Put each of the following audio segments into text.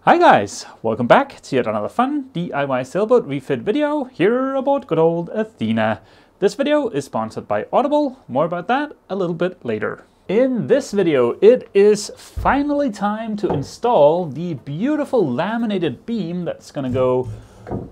Hi guys, welcome back to yet another fun DIY sailboat refit video here aboard good old Athena. This video is sponsored by Audible, more about that a little bit later. In this video, it is finally time to install the beautiful laminated beam that's gonna go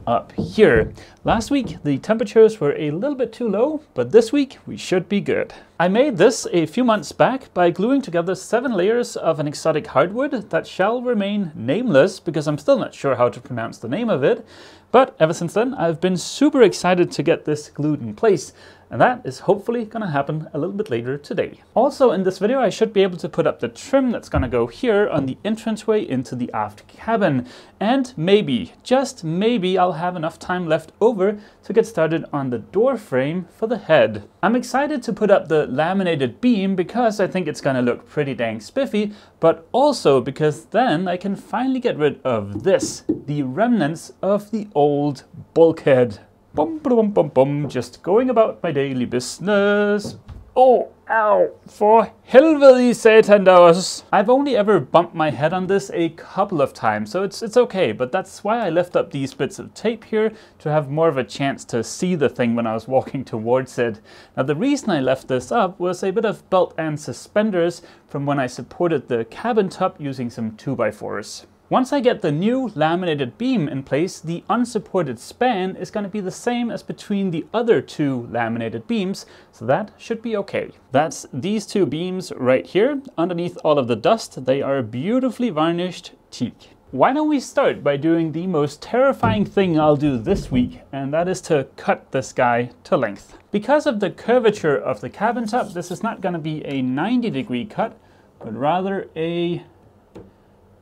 up here. Last week the temperatures were a little bit too low, but this week we should be good. I made this a few months back by gluing together 7 layers of an exotic hardwood that shall remain nameless because I'm still not sure how to pronounce the name of it. But ever since then I've been super excited to get this glued in place, and that is hopefully going to happen a little bit later today. Also in this video I should be able to put up the trim that's going to go here on the entranceway into the aft cabin, and maybe, just maybe, I'll have enough time left over to get started on the door frame for the head. I'm excited to put up the laminated beam because I think it's going to look pretty dang spiffy, but also because then I can finally get rid of this, the remnants of the old bulkhead. Bum, bum, bum, bum, just going about my daily business. Oh, ow, for helvete Satan does. I've only ever bumped my head on this a couple of times, so it's okay, but that's why I left up these bits of tape here to have more of a chance to see the thing when I was walking towards it. Now the reason I left this up was a bit of belt and suspenders from when I supported the cabin top using some 2x4s. Once I get the new laminated beam in place, the unsupported span is going to be the same as between the other 2 laminated beams, so that should be okay. That's these 2 beams right here. Underneath all of the dust, they are beautifully varnished teak. Why don't we start by doing the most terrifying thing I'll do this week, and that is to cut this guy to length. Because of the curvature of the cabin top, this is not going to be a 90-degree cut, but rather a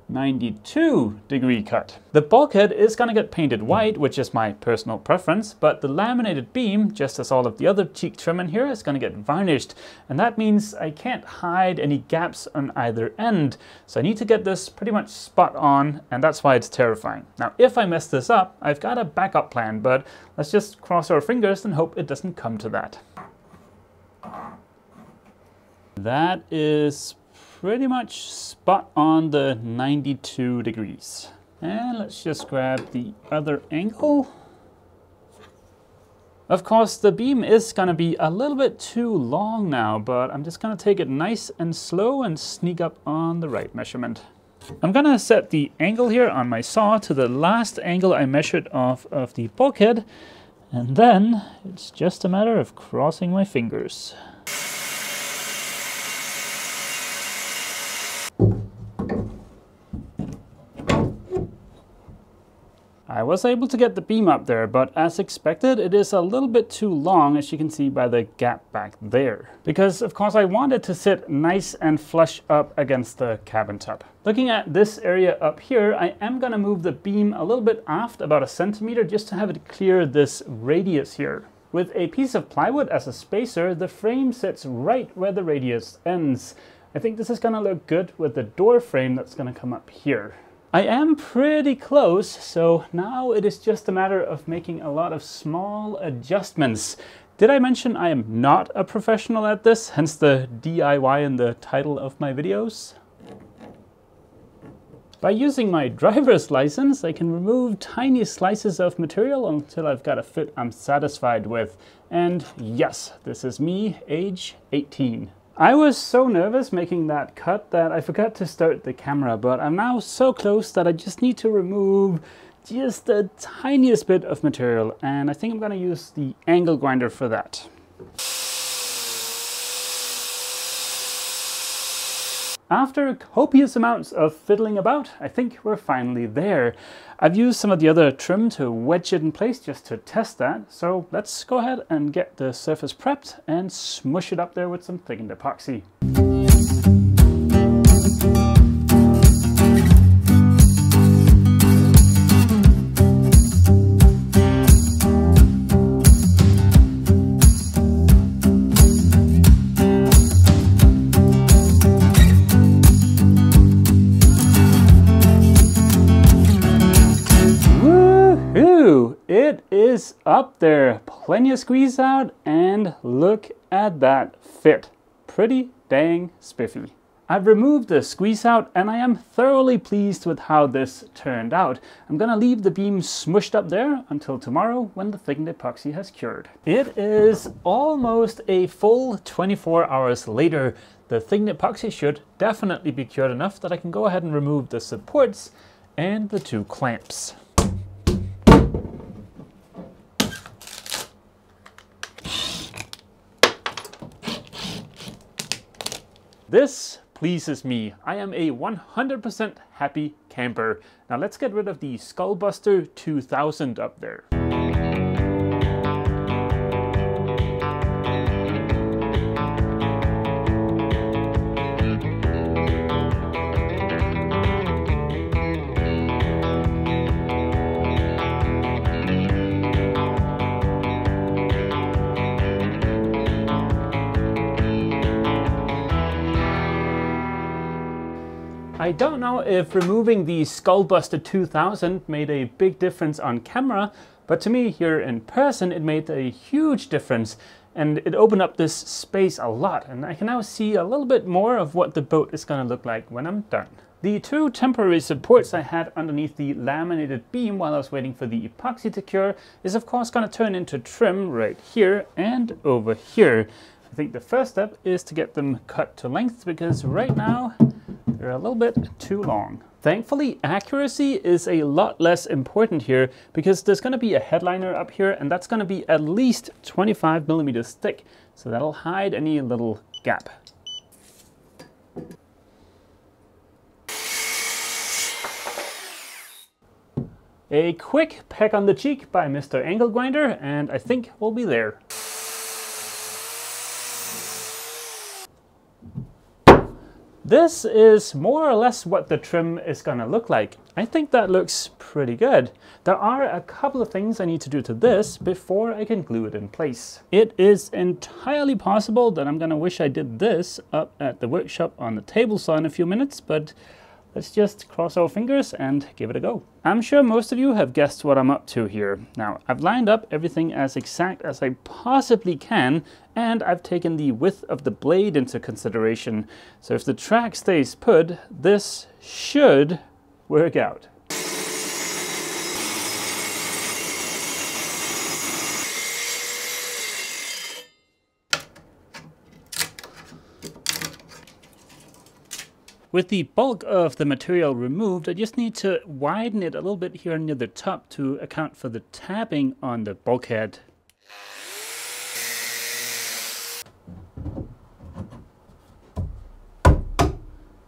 92-degree cut. The bulkhead is going to get painted white, which is my personal preference, but the laminated beam, just as all of the other teak trim in here, is going to get varnished, and that means I can't hide any gaps on either end. So I need to get this pretty much spot on, and that's why it's terrifying. Now, if I mess this up, I've got a backup plan, but let's just cross our fingers and hope it doesn't come to that. That is pretty much spot on the 92 degrees. And let's just grab the other angle. Of course, the beam is going to be a little bit too long now, but I'm just going to take it nice and slow and sneak up on the right measurement. I'm going to set the angle here on my saw to the last angle I measured off of the bulkhead, and then it's just a matter of crossing my fingers. I was able to get the beam up there, but as expected, it is a little bit too long, as you can see by the gap back there. Because, of course, I want it to sit nice and flush up against the cabin top. Looking at this area up here, I am going to move the beam a little bit aft, about 1 centimeter, just to have it clear this radius here. With a piece of plywood as a spacer, the frame sits right where the radius ends. I think this is going to look good with the door frame that's going to come up here. I am pretty close, so now it is just a matter of making a lot of small adjustments. Did I mention I am not a professional at this, hence the DIY in the title of my videos? By using my driver's license, I can remove tiny slices of material until I've got a fit I'm satisfied with. And yes, this is me, age 18. I was so nervous making that cut that I forgot to start the camera, but I'm now so close that I just need to remove just the tiniest bit of material, and I think I'm going to use the angle grinder for that. After copious amounts of fiddling about, I think we're finally there. I've used some of the other trim to wedge it in place just to test that, so let's go ahead and get the surface prepped and smush it up there with some thickened epoxy. It is up there, plenty of squeeze out, and look at that fit. Pretty dang spiffy. I've removed the squeeze out and I am thoroughly pleased with how this turned out. I'm gonna leave the beam smushed up there until tomorrow when the thickened epoxy has cured. It is almost a full 24 hours later. The thickened epoxy should definitely be cured enough that I can go ahead and remove the supports and the 2 clamps. This pleases me. I am a 100% happy camper. Now let's get rid of the Skullbuster 2000 up there. I don't know if removing the Skullbuster 2000 made a big difference on camera, but to me here in person it made a huge difference and it opened up this space a lot, and I can now see a little bit more of what the boat is going to look like when I'm done. The 2 temporary supports I had underneath the laminated beam while I was waiting for the epoxy to cure is of course going to turn into trim right here and over here. I think the first step is to get them cut to length because right now they're a little bit too long. Thankfully, accuracy is a lot less important here because there's going to be a headliner up here and that's going to be at least 25 millimeters thick. So that'll hide any little gap. A quick peck on the cheek by Mr. Angle Grinder and I think we'll be there. This is more or less what the trim is going to look like. I think that looks pretty good. There are a couple of things I need to do to this before I can glue it in place. It is entirely possible that I'm going to wish I did this up at the workshop on the table saw in a few minutes, but let's just cross our fingers and give it a go. I'm sure most of you have guessed what I'm up to here. Now, I've lined up everything as exact as I possibly can, and I've taken the width of the blade into consideration. So if the track stays put, this should work out. With the bulk of the material removed, I just need to widen it a little bit here near the top to account for the tapping on the bulkhead.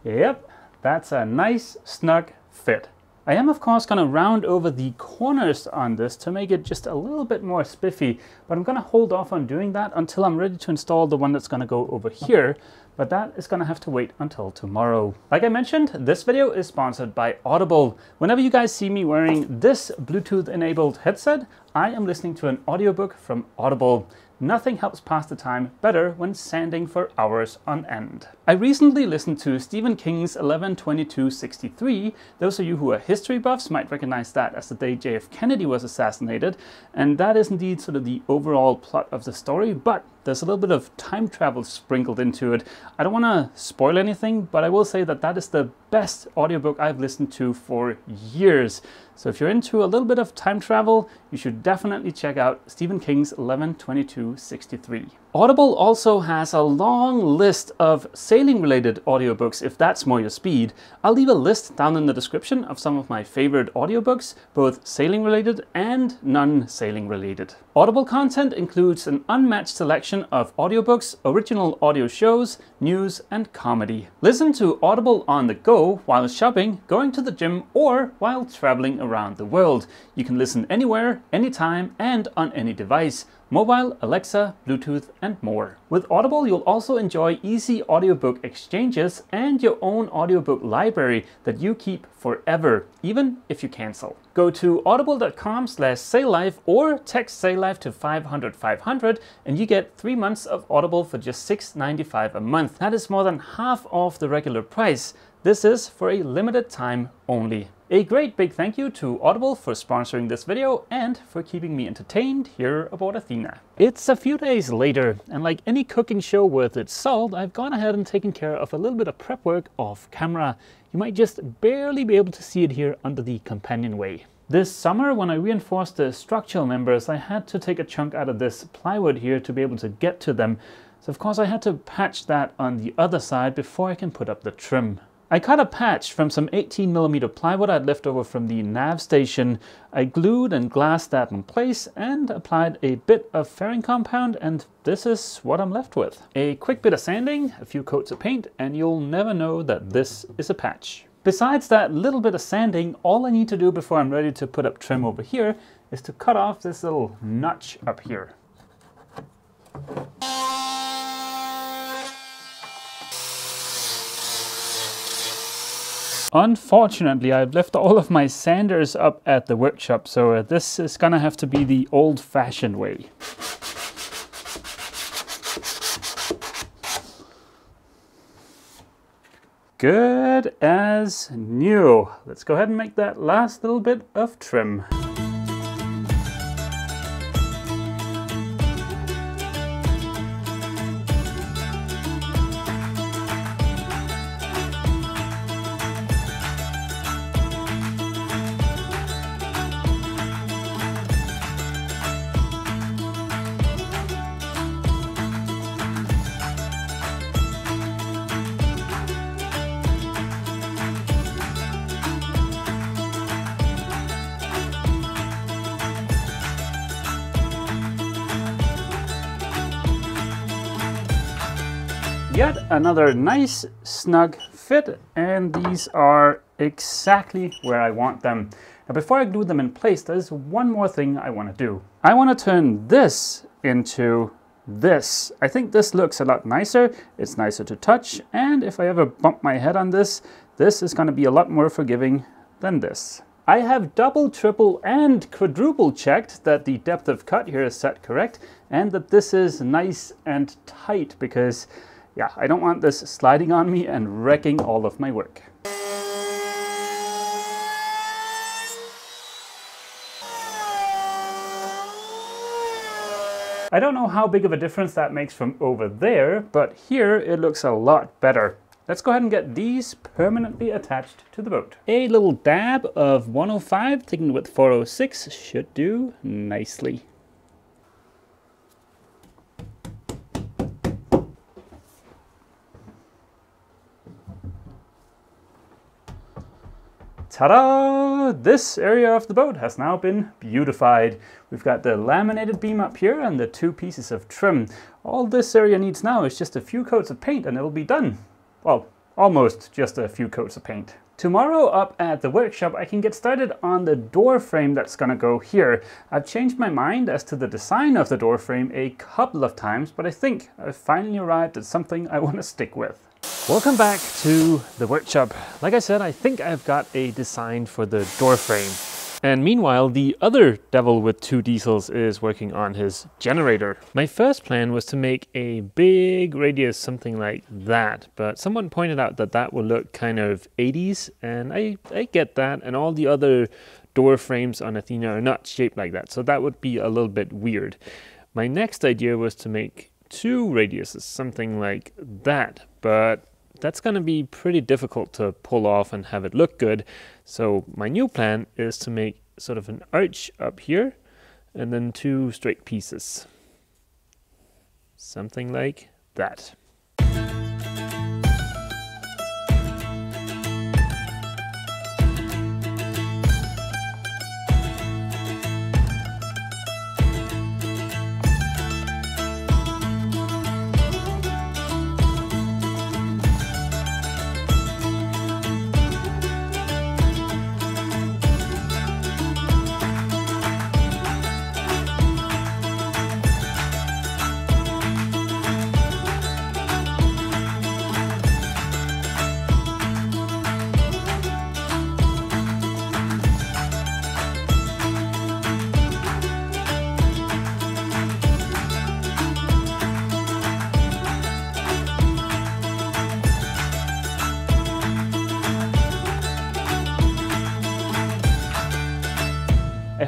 Yep, that's a nice snug fit. I am of course going to round over the corners on this to make it just a little bit more spiffy, but I'm going to hold off on doing that until I'm ready to install the one that's going to go over here, but that is going to have to wait until tomorrow. Like I mentioned, this video is sponsored by Audible. Whenever you guys see me wearing this Bluetooth enabled headset, I am listening to an audiobook from Audible. Nothing helps pass the time better when sanding for hours on end. I recently listened to Stephen King's 11/22/63. Those of you who are history buffs might recognize that as the day JF Kennedy was assassinated, and that is indeed sort of the overall plot of the story, but there's a little bit of time travel sprinkled into it. I don't want to spoil anything, but I will say that that is the best audiobook I've listened to for years. So if you're into a little bit of time travel, you should definitely check out Stephen King's 11/22/63. Audible also has a long list of sailing-related audiobooks if that's more your speed. I'll leave a list down in the description of some of my favorite audiobooks, both sailing-related and non-sailing related. Audible content includes an unmatched selection of audiobooks, original audio shows, news, and comedy. Listen to Audible on the go while shopping, going to the gym, or while traveling around the world. You can listen anywhere, anytime, and on any device. Mobile, Alexa, Bluetooth, and more. With Audible, you'll also enjoy easy audiobook exchanges and your own audiobook library that you keep forever, even if you cancel. Go to audible.com/saillife or text saillife to 500 500 and you get 3 months of Audible for just $6.95 a month. That is more than half off the regular price. This is for a limited time only. A great big thank you to Audible for sponsoring this video and for keeping me entertained here aboard Athena. It's a few days later, and like any cooking show worth its salt, I've gone ahead and taken care of a little bit of prep work off camera. You might just barely be able to see it here under the companionway. This summer, when I reinforced the structural members, I had to take a chunk out of this plywood here to be able to get to them. So of course I had to patch that on the other side before I can put up the trim. I cut a patch from some 18mm plywood I'd left over from the nav station. I glued and glassed that in place and applied a bit of fairing compound, and this is what I'm left with. A quick bit of sanding, a few coats of paint, and you'll never know that this is a patch. Besides that little bit of sanding, all I need to do before I'm ready to put up trim over here is to cut off this little notch up here. Unfortunately, I've left all of my sanders up at the workshop, so this is gonna have to be the old-fashioned way. Good as new. Let's go ahead and make that last little bit of trim. Yet another nice snug fit, and these are exactly where I want them. Now before I glue them in place, there's one more thing I want to do. I want to turn this into this. I think this looks a lot nicer, it's nicer to touch, and if I ever bump my head on this, this is going to be a lot more forgiving than this. I have double, triple, and quadruple checked that the depth of cut here is set correct, and that this is nice and tight, because yeah, I don't want this sliding on me and wrecking all of my work. I don't know how big of a difference that makes from over there, but here it looks a lot better. Let's go ahead and get these permanently attached to the boat. A little dab of 105 taken with 406 should do nicely. Ta-da! This area of the boat has now been beautified. We've got the laminated beam up here and the 2 pieces of trim. All this area needs now is just a few coats of paint and it'll be done. Well, almost just a few coats of paint. Tomorrow up at the workshop I can get started on the door frame that's gonna go here. I've changed my mind as to the design of the door frame a couple of times, but I think I've finally arrived at something I want to stick with. Welcome back to the workshop. Like I said, I think I've got a design for the door frame. And meanwhile, the other devil with 2 diesels is working on his generator. My first plan was to make a big radius, something like that, but someone pointed out that that would look kind of 80s, and I get that, and all the other door frames on Athena are not shaped like that, so that would be a little bit weird. My next idea was to make 2 radiuses, something like that, but that's going to be pretty difficult to pull off and have it look good. So my new plan is to make sort of an arch up here and then 2 straight pieces. Something like that.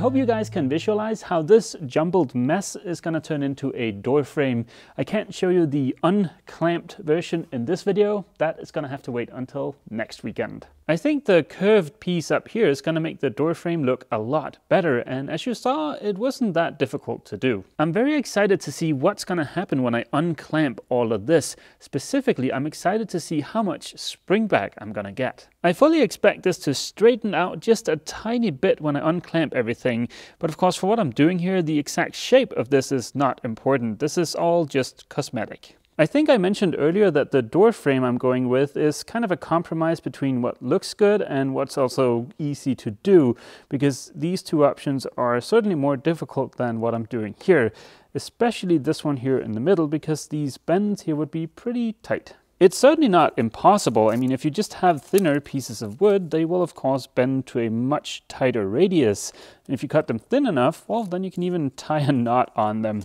hope you guys can visualize how this jumbled mess is going to turn into a door frame. I can't show you the unclamped version in this video. That is going to have to wait until next weekend. I think the curved piece up here is going to make the door frame look a lot better, and as you saw, it wasn't that difficult to do. I'm very excited to see what's going to happen when I unclamp all of this. Specifically, I'm excited to see how much spring back I'm going to get. I fully expect this to straighten out just a tiny bit when I unclamp everything, but of course for what I'm doing here, the exact shape of this is not important. This is all just cosmetic. I think I mentioned earlier that the door frame I'm going with is kind of a compromise between what looks good and what's also easy to do, because these two options are certainly more difficult than what I'm doing here, especially this one here in the middle, because these bends here would be pretty tight. It's certainly not impossible. I mean, if you just have thinner pieces of wood, they will of course bend to a much tighter radius. And if you cut them thin enough, well, then you can even tie a knot on them.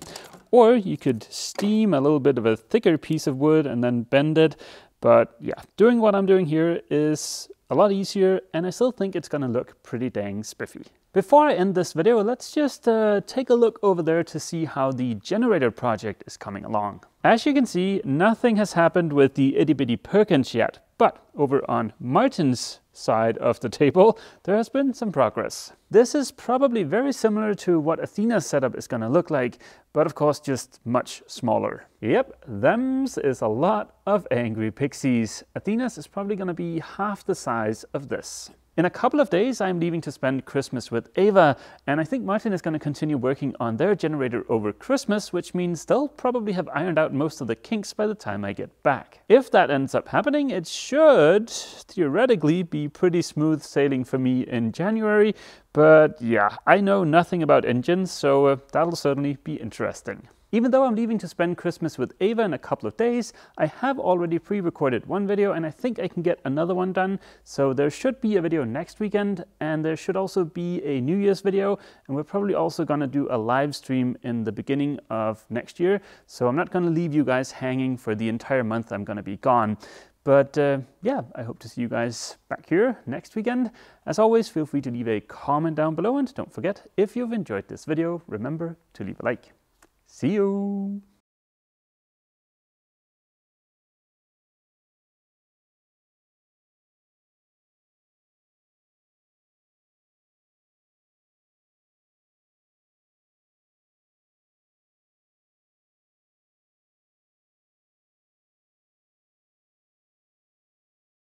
Or you could steam a little bit of a thicker piece of wood and then bend it. But yeah, doing what I'm doing here is a lot easier, and I still think it's gonna look pretty dang spiffy. Before I end this video, let's just take a look over there to see how the generator project is coming along. As you can see, nothing has happened with the itty bitty Perkins yet, but over on Martin's side of the table, there has been some progress. This is probably very similar to what Athena's setup is gonna look like, but of course just much smaller. Yep, them's is a lot of angry pixies. Athena's is probably gonna be half the size of this. In a couple of days, I'm leaving to spend Christmas with Ava, and I think Martin is going to continue working on their generator over Christmas, which means they'll probably have ironed out most of the kinks by the time I get back. If that ends up happening, it should theoretically be pretty smooth sailing for me in January, but yeah, I know nothing about engines, so that'll certainly be interesting. Even though I'm leaving to spend Christmas with Ava in a couple of days, I have already pre-recorded one video and I think I can get another one done. So there should be a video next weekend, and there should also be a New Year's video, and we're probably also going to do a live stream in the beginning of next year. So I'm not going to leave you guys hanging for the entire month I'm going to be gone. But yeah, I hope to see you guys back here next weekend. As always, feel free to leave a comment down below, and don't forget, if you've enjoyed this video, remember to leave a like. See you!